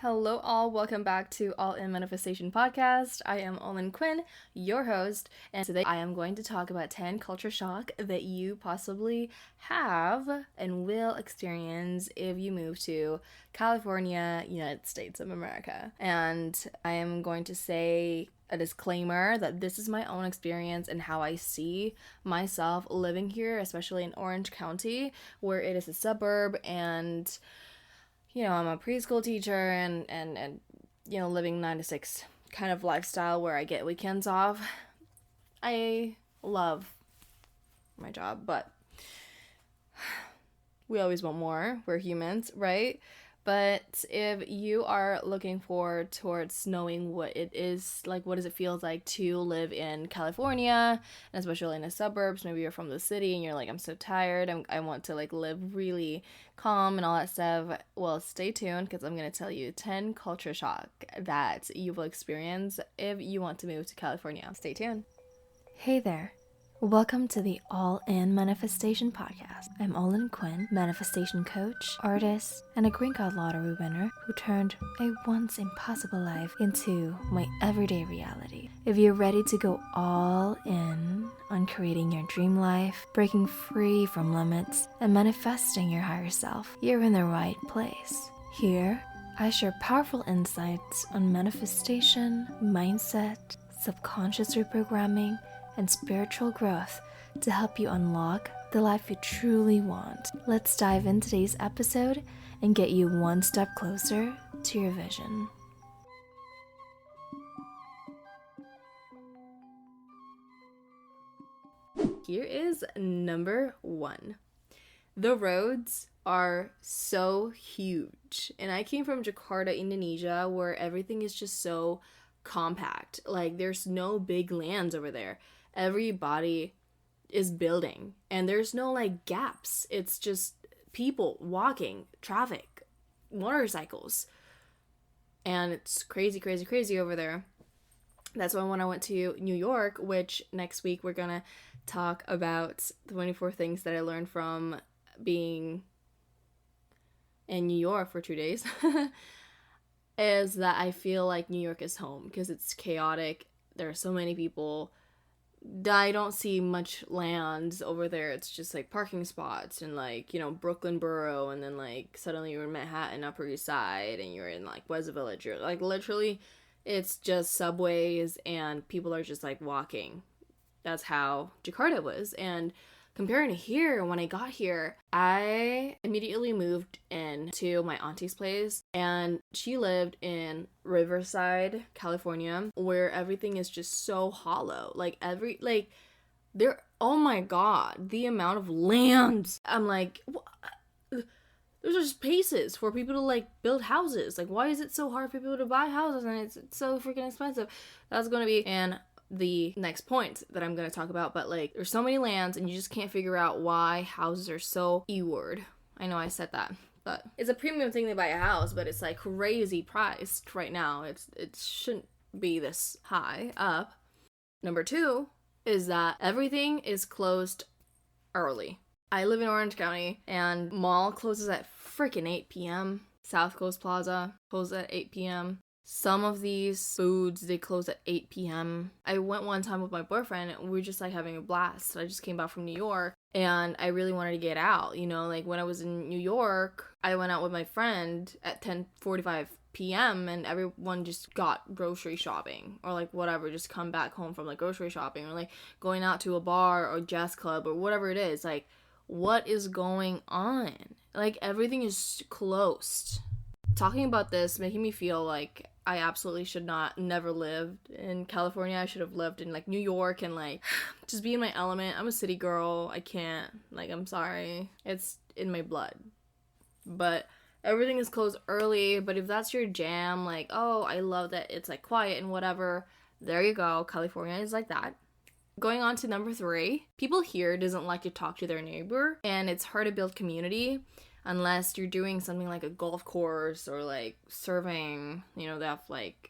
Hello, all. Welcome back to All in Manifestation podcast. I am Olin Quinn, your host, and today I am going to talk about 10 culture shock that you possibly have and will experience if you move to California, United States of America. And I am going to say a disclaimer that this is my own experience and how I see myself living here, especially in Orange County, where it is a suburb and I'm a preschool teacher and living 9 to 6 kind of lifestyle where I get weekends off. I love my job, but we always want more. We're humans, right? But if you are looking forward towards knowing what it is, like what does it feel like to live in California, and especially in the suburbs, maybe you're from the city and you're like, I'm so tired, I want to live really calm and all that stuff, well, stay tuned because I'm going to tell you 10 culture shock that you will experience if you want to move to California. Stay tuned. Hey there. Welcome to the All In Manifestation podcast. I'm Olin Quinn, manifestation coach, artist, and a green card lottery winner who turned a once impossible life into my everyday reality. If you're ready to go all in on creating your dream life, breaking free from limits, and manifesting your higher self, you're in the right place. Here, I share powerful insights on manifestation, mindset, subconscious reprogramming, and spiritual growth to help you unlock the life you truly want. Let's dive into today's episode and get you one step closer to your vision. Here is number 1. The roads are so huge. And I came from Jakarta, Indonesia, where everything is just so compact. Like, there's no big lands over there. Everybody is building and there's no gaps. It's just people walking, traffic, motorcycles, and it's crazy over there. That's why when I went to New York, which next week we're gonna talk about 24 things that I learned from being in New York for 2 days is that I feel like New York is home because it's chaotic. There are so many people. I don't see much land over there. It's just parking spots and Brooklyn Borough, and then suddenly you're in Manhattan, Upper East Side, and you're in West Village. You're literally, it's just subways and people are just walking. That's how Jakarta was. And comparing to here, when I got here, I immediately moved into my auntie's place, and she lived in Riverside, California, where everything is just so hollow. Oh my god, the amount of land. I'm there's just spaces for people to build houses. Why is it so hard for people to buy houses and it's so freaking expensive? That's going to be in the next point that I'm going to talk about, but there's so many lands and you just can't figure out why houses are so E-word. I know I said that, but it's a premium thing to buy a house, but it's crazy priced right now. It shouldn't be this high up. Number 2 is that everything is closed early. I live in Orange County and mall closes at freaking 8 p.m. South Coast Plaza closes at 8 p.m. Some of these foods, they close at 8 p.m. I went one time with my boyfriend and we were just having a blast. I just came back from New York and I really wanted to get out. When I was in New York, I went out with my friend at 10:45 p.m. and everyone just got grocery shopping or whatever, just come back home from grocery shopping or going out to a bar or jazz club or whatever it is. What is going on? Everything is closed. Talking about this making me feel like I absolutely should never lived in California. I should have lived in New York and just be in my element. I'm a city girl. I can't. I'm sorry. It's in my blood. But everything is closed early. But if that's your jam, oh, I love that it's quiet and whatever, there you go. California is like that. Going on to number 3, people here doesn't like to talk to their neighbor, and it's hard to build community unless you're doing something like a golf course or surfing. They have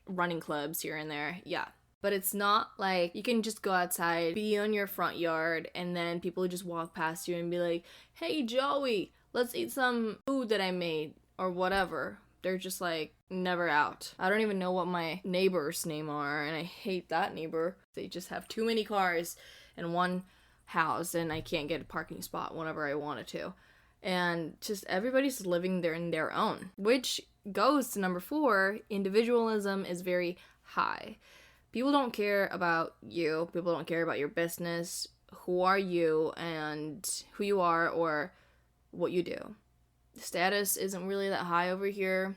running clubs here and there. Yeah. But it's not you can just go outside, be on your front yard, and then people just walk past you and be like, hey, Joey, let's eat some food that I made or whatever. They're just like never out. I don't even know what my neighbor's name are, and I hate that neighbor. They just have too many cars in one house, and I can't get a parking spot whenever I wanted to. And just everybody's living there in their own, which goes to number 4. Individualism is very high. People don't care about you. People don't care about your business, who are you, and who you are, or what you do. Status isn't really that high over here.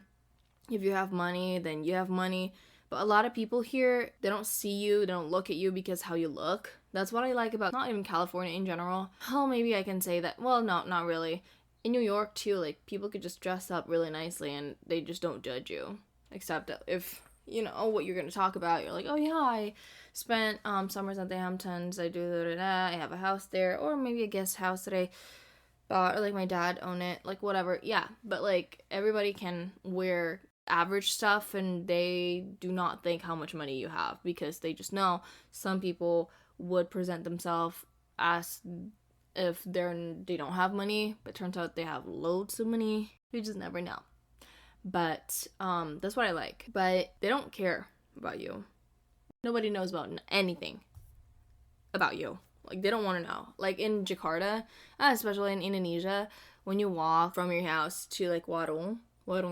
If you have money, then you have money. But a lot of people here, they don't see you, they don't look at you because how you look. That's what I like about not even California in general. Oh, maybe I can say that. Well, no, not really. In New York, too, like, people could just dress up really nicely and they just don't judge you. Except if you know what you're going to talk about. You're like, oh, yeah, I spent summers at the Hamptons. I do I have a house there. Or maybe a guest house that I bought. Or, like, my dad owned it. Like, whatever. Yeah, but, like, everybody can wear average stuff and they do not think how much money you have because they just know some people would present themselves as if they don't have money, but turns out they have loads of money. You just never know. But that's what I like. But they don't care about you. Nobody knows about anything about you. Like, they don't want to know. Like, in Jakarta, especially in Indonesia, when you walk from your house to, like, warung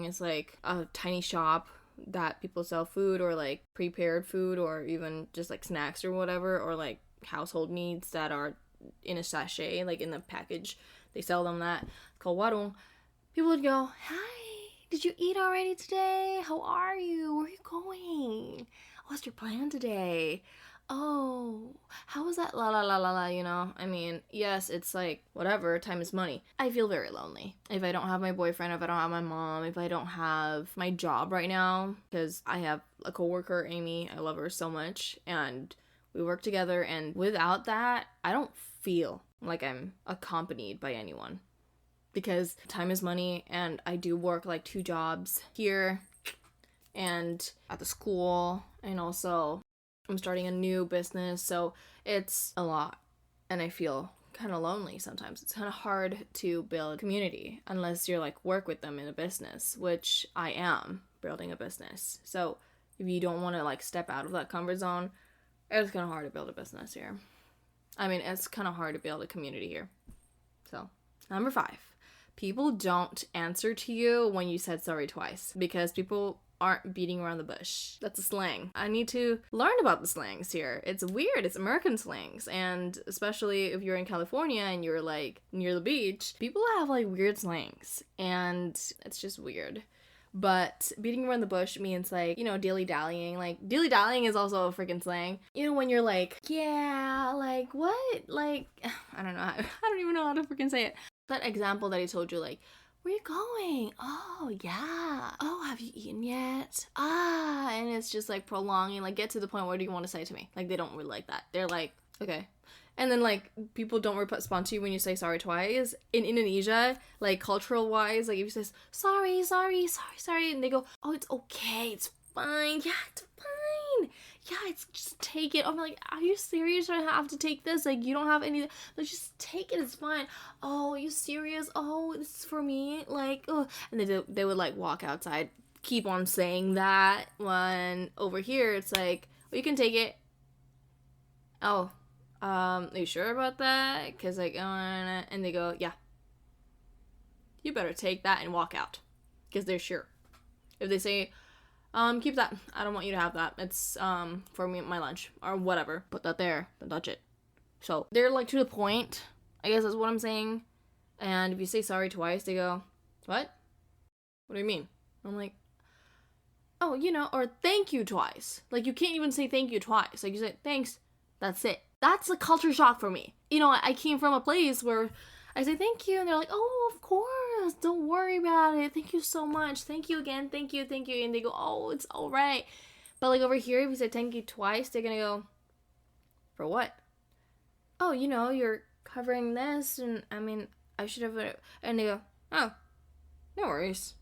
is, like, a tiny shop that people sell food or, like, prepared food or even just, like, snacks or whatever, or, like, household needs that are in a sachet, like, in the package. They sell them that. It's called warung. People would go, hi, did you eat already today? How are you? Where are you going? What's your plan today? Oh, how was that? La la la la la, you know? I mean, yes, it's like, whatever, time is money. I feel very lonely. If I don't have my boyfriend, if I don't have my mom, if I don't have my job right now, because I have a coworker, Amy, I love her so much, and we work together, and without that, I don't feel like I'm accompanied by anyone. Because time is money, and I do work, like, 2 jobs here, and at the school, and also I'm starting a new business, so it's a lot, and I feel kind of lonely sometimes. It's kind of hard to build community unless you're, like, work with them in a business, which I am building a business. So if you don't want to, like, step out of that comfort zone, it's kind of hard to build a business here. I mean, it's kind of hard to build a community here. So, number 5. People don't answer to you when you said sorry twice because people aren't beating around the bush. That's a slang. I need to learn about the slangs here. It's weird. It's American slangs. And especially if you're in California and you're, like, near the beach, people have, like, weird slangs. And it's just weird. But beating around the bush means, like, you know, dilly-dallying. Like, dilly-dallying is also a freaking slang. You know, when you're like, yeah, like, what? Like, I don't know. I don't even know how to freaking say it. That example that I told you, like, where you going? Oh, yeah. Oh, have you eaten yet? Ah, and it's just, like, prolonging, like, get to the point, what do you want to say to me? Like, they don't really like that. They're like, okay. And then, like, people don't respond to you when you say sorry twice. In Indonesia, like, cultural-wise, like, if you say, sorry, and they go, oh, it's okay, it's fine. Yeah, it's fine. Yeah, it's just take it. I'm like, are you serious? I have to take this? Like, you don't have any, like, just take it, it's fine. Oh, are you serious? Oh, this is for me? Like, oh. And they would, like, walk outside, keep on saying that, when over here, it's like, well, you can take it. Oh, are you sure about that? Because, like, and they go, yeah. You better take that and walk out. Because they're sure. If they say, keep that. I don't want you to have that. It's, for me, my lunch. Or whatever. Put that there. Don't touch it. So, they're, like, to the point. I guess that's what I'm saying. And if you say sorry twice, they go, what? What do you mean? I'm like, oh, you know, or thank you twice. Like, you can't even say thank you twice. Like, you say, thanks. That's it. That's a culture shock for me. You know, I came from a place where I say thank you, and they're like, oh, of course, don't worry about it. Thank you so much. Thank you again. Thank you. And they go, oh, it's all right. But, like, over here, if you say thank you twice, they're gonna go, for what? Oh, you know, you're covering this, and, I mean, I should have, and they go, oh, no worries.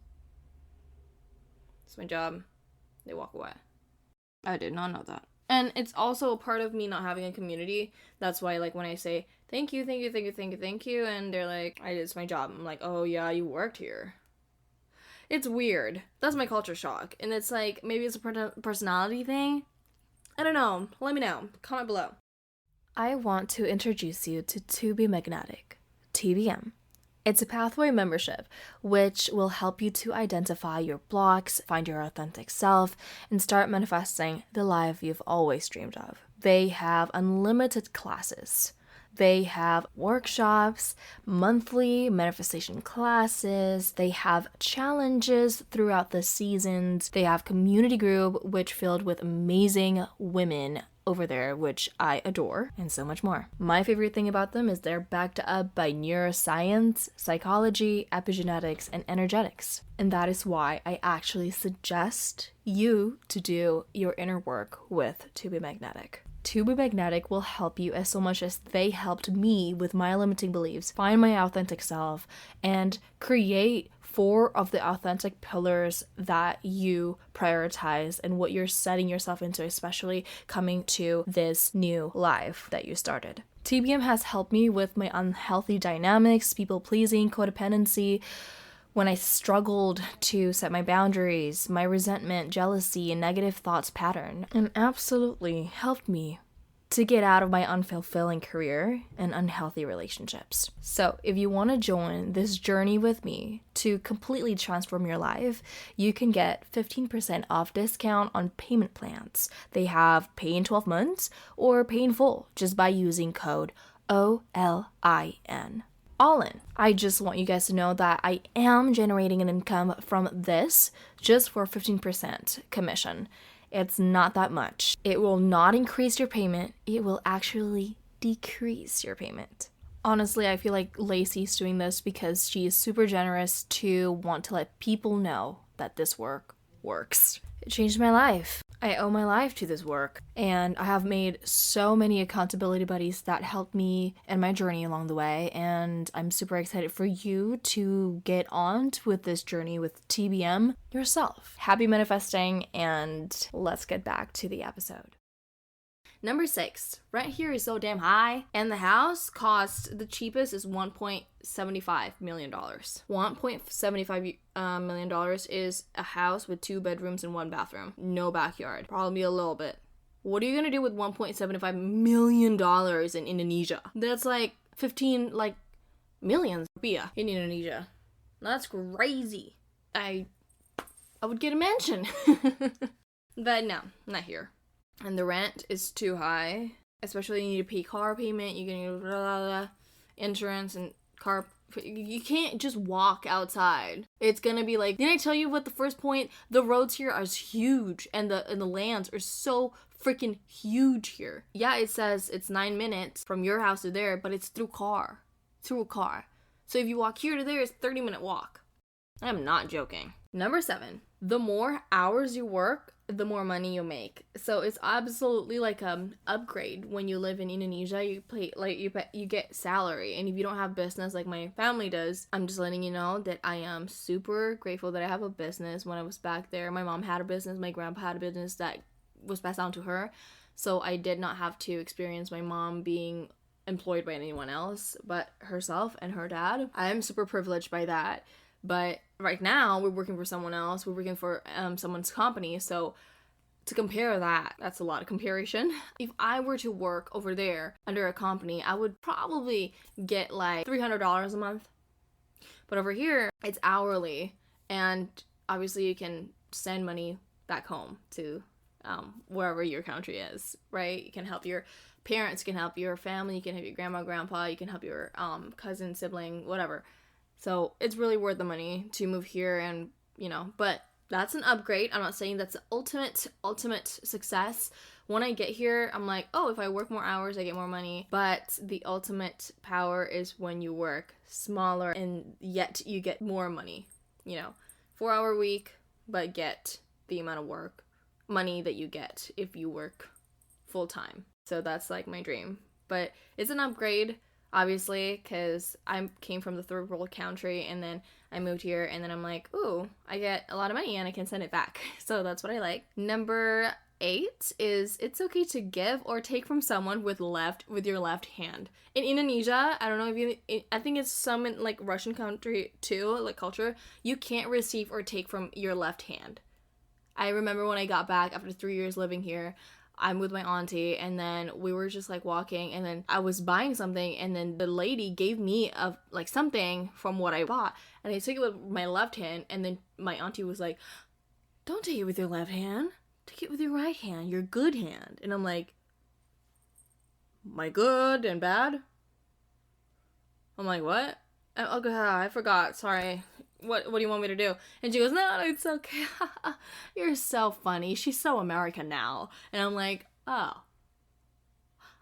It's my job. They walk away. I did not know that. And it's also a part of me not having a community. That's why, like, when I say, thank you, and they're like, it's my job. I'm like, oh, yeah, you worked here. It's weird. That's my culture shock. And it's like, maybe it's a personality thing. I don't know. Let me know. Comment below. I want to introduce you to Be Magnetic, TBM. It's a pathway membership, which will help you to identify your blocks, find your authentic self, and start manifesting the life you've always dreamed of. They have unlimited classes. They have workshops, monthly manifestation classes. They have challenges throughout the seasons. They have community group, which filled with amazing women over there, which I adore, and so much more. My favorite thing about them is they're backed up by neuroscience, psychology, epigenetics, and energetics. And that is why I actually suggest you to do your inner work with To Be Magnetic. To Be Magnetic will help you as so much as they helped me with my limiting beliefs, find my authentic self, and create 4 of the authentic pillars that you prioritize and what you're setting yourself into, especially coming to this new life that you started. TBM has helped me with my unhealthy dynamics, people-pleasing, codependency, when I struggled to set my boundaries, my resentment, jealousy, and negative thoughts pattern, and absolutely helped me to get out of my unfulfilling career and unhealthy relationships. So if you want to join this journey with me to completely transform your life, you can get 15% off discount on payment plans. They have pay in 12 months or pay in full just by using code OLIN. All in. I just want you guys to know that I am generating an income from this just for 15% commission. It's not that much. It will not increase your payment. It will actually decrease your payment. Honestly, I feel like Lacey's doing this because she is super generous to want to let people know that this work works. It changed my life. I owe my life to this work. And I have made so many accountability buddies that helped me in my journey along the way. And I'm super excited for you to get on with this journey with TBM yourself. Happy manifesting, and let's get back to the episode. Number 6, rent here is so damn high, and the house cost, the cheapest is $1.75 million. $1.75 million is a house with 2 bedrooms and 1 bathroom, no backyard, probably a little bit. What are you gonna do with $1.75 million in Indonesia? That's like 15 million rupiah in Indonesia. That's crazy. I would get a mansion. But no, not here. And the rent is too high, especially you need to pay car payment, you get insurance and car. You can't just walk outside. It's gonna be like, didn't I tell you what the first point? The roads here are huge, and the lands are so freaking huge here. Yeah, it says it's 9 minutes from your house to there, but it's through a car. So if you walk here to there, it's a 30-minute walk. I'm not joking. Number 7, the more hours you work, the more money you make. So it's absolutely like upgrade when you live in Indonesia. You get salary, and if you don't have business like my family does, I'm just letting you know that I am super grateful that I have a business. When I was back there, my mom had a business, my grandpa had a business that was passed down to her, so I did not have to experience my mom being employed by anyone else but herself and her dad. I am super privileged by that. But right now, we're working for someone else. We're working for someone's company. So to compare that, that's a lot of comparison. If I were to work over there under a company, I would probably get like $300 a month. But over here, it's hourly. And obviously, you can send money back home to wherever your country is, right? You can help your parents, you can help your family, you can help your grandma, grandpa, you can help your cousin, sibling, whatever. So it's really worth the money to move here, and but that's an upgrade. I'm not saying that's the ultimate success. When I get here, I'm like, oh, if I work more hours, I get more money. But the ultimate power is when you work smaller and yet you get more money. 4-hour week, but get the amount of money that you get if you work full time. So that's like my dream. But it's an upgrade, obviously, because I came from the third world country, and then I moved here, and then I'm like, ooh, I get a lot of money and I can send it back. So that's what I like. Number 8 is it's okay to give or take from someone with your left hand. In Indonesia, I don't know if I think it's some in like Russian country too, like culture, you can't receive or take from your left hand. I remember when I got back after 3 years living here, I'm with my auntie, and then we were just like walking, and then I was buying something, and then the lady gave me like something from what I bought, and I took it with my left hand, and then my auntie was like, "Don't take it with your left hand. Take it with your right hand, your good hand." And I'm like, "My good and bad?" I'm like, "What?" Oh god, I forgot. Sorry. What do you want me to do? And she goes, no, it's okay. You're so funny. She's so American now. And I'm like, oh.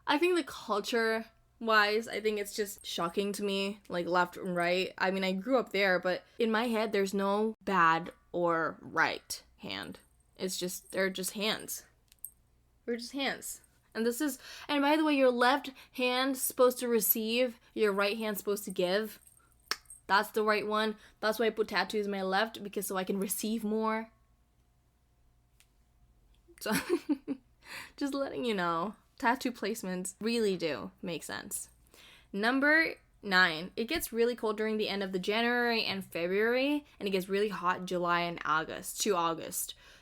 I think the culture wise, I think it's just shocking to me, like left and right. I mean, I grew up there, but in my head, there's no bad or right hand. It's just, they're just hands. They're just hands. And by the way, your left hand's supposed to receive, your right hand's supposed to give. That's the right one. That's why I put tattoos in my left, because so I can receive more. So, just letting you know, tattoo placements really do make sense. Number 9, it gets really cold during the end of the January and February, and it gets really hot July and August.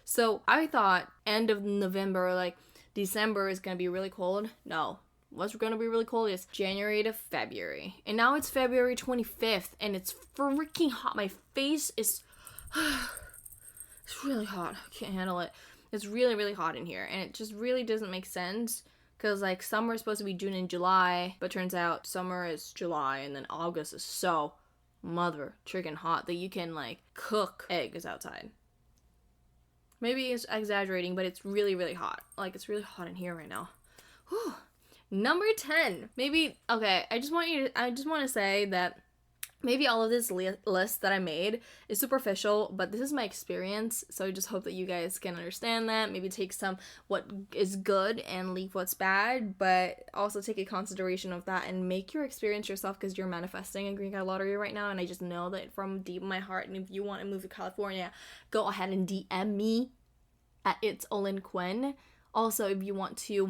So I thought end of November, like December is gonna be really cold. No. What's going to be really cold is January to February. And now it's February 25th, and it's freaking hot. My face is... it's really hot. I can't handle it. It's really, really hot in here, and it just really doesn't make sense. Because, like, summer is supposed to be June and July, but turns out summer is July, and then August is so mother chicken hot that you can, like, cook eggs outside. Maybe it's exaggerating, but it's really, really hot. Like, it's really hot in here right now. Whew. Number 10, maybe, okay, I just want to say that maybe all of this list that I made is superficial, but this is my experience, so I just hope that you guys can understand that, maybe take some what is good and leave what's bad, but also take a consideration of that and make your experience yourself, because you're manifesting a green card lottery right now, and I just know that from deep in my heart, and if you want to move to California, go ahead and DM me at It's Olin Quinn. Also, if you want to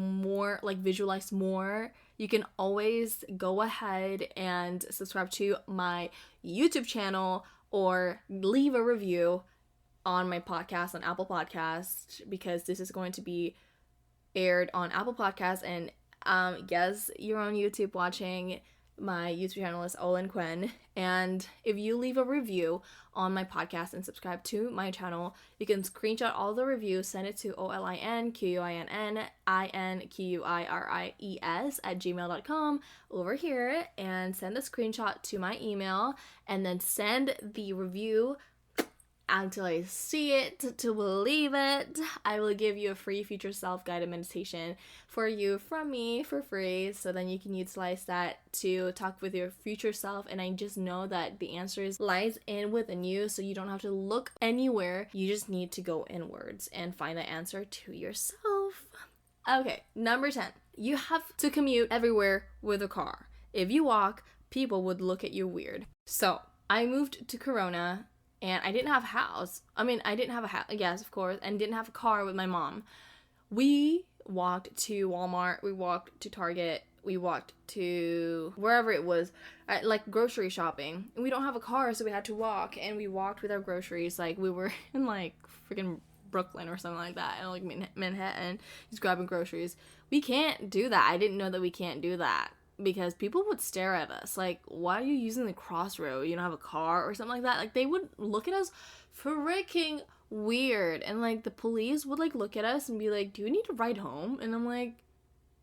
visualize more, you can always go ahead and subscribe to my YouTube channel or leave a review on my podcast on Apple Podcasts, because this is going to be aired on Apple Podcasts. And yes, you're on YouTube watching. My YouTube channel is Olin Quinn, and if you leave a review on my podcast and subscribe to my channel, you can screenshot all the reviews, send it to olinquinninquiries@gmail.com over here, and send the screenshot to my email, and then send the review until I see it to believe it. I will give you a free future self-guided meditation for you from me for free, so then you can utilize that to talk with your future self. And I just know that the answers lies within you, so you don't have to look anywhere. You just need to go inwards and find the answer to yourself. Okay, number 10. You have to commute everywhere with a car. If you walk, people would look at you weird. So, I moved to Corona, and I didn't have a house. Yes, of course, and didn't have a car with my mom. We walked to Walmart, we walked to Target, we walked to wherever it was, like grocery shopping. And we don't have a car, so we had to walk, and we walked with our groceries like we were in like freaking Brooklyn or something like that, and like Manhattan, just grabbing groceries. We can't do that. I didn't know that we can't do that, because people would stare at us like, why are you using the crossroad? You don't have a car or something like that? Like, they would look at us freaking weird, and like the police would like look at us and be like, do you need to ride home? And I'm like,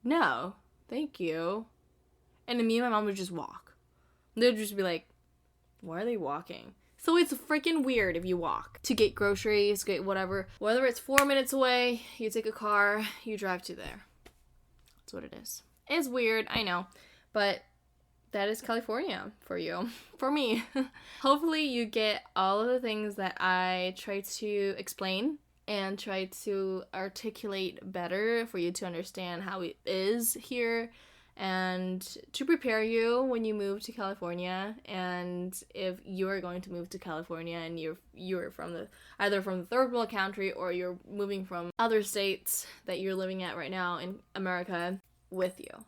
no, thank you. And then me and my mom would just walk. They'd just be like, why are they walking? So it's freaking weird if you walk to get groceries, get whatever. Whether it's 4 minutes away, you take a car, you drive to there. That's what it is. It's weird, I know, but that is California for you, for me. Hopefully you get all of the things that I try to explain and try to articulate better for you to understand how it is here and to prepare you when you move to California. And if you are going to move to California and you're from the either from the third world country, or you're moving from other states that you're living at right now in America with you.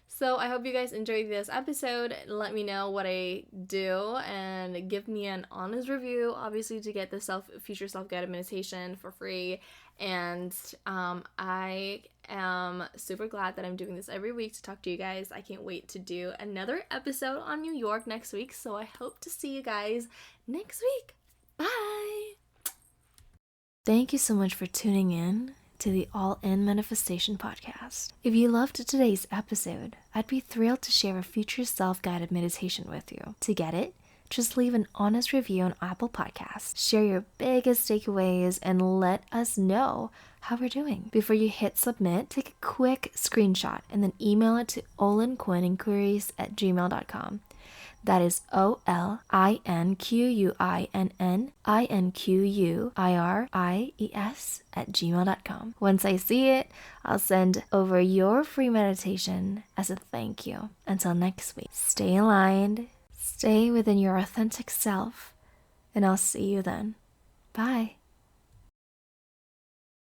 So I hope you guys enjoyed this episode. Let me know what I do and give me an honest review, obviously, to get the future self-guided meditation for free. And I am super glad that I'm doing this every week to talk to you guys. I can't wait to do another episode on New York next week. So I hope to see you guys next week. Bye! Thank you so much for tuning in to the All In Manifestation Podcast. If you loved today's episode, I'd be thrilled to share a future self-guided meditation with you. To get it, just leave an honest review on Apple Podcasts. Share your biggest takeaways and let us know how we're doing. Before you hit submit, take a quick screenshot and then email it to olinquininquiries@gmail.com. That is olinquininquiries@gmail.com. Once I see it, I'll send over your free meditation as a thank you. Until next week, stay aligned, stay within your authentic self, and I'll see you then. Bye.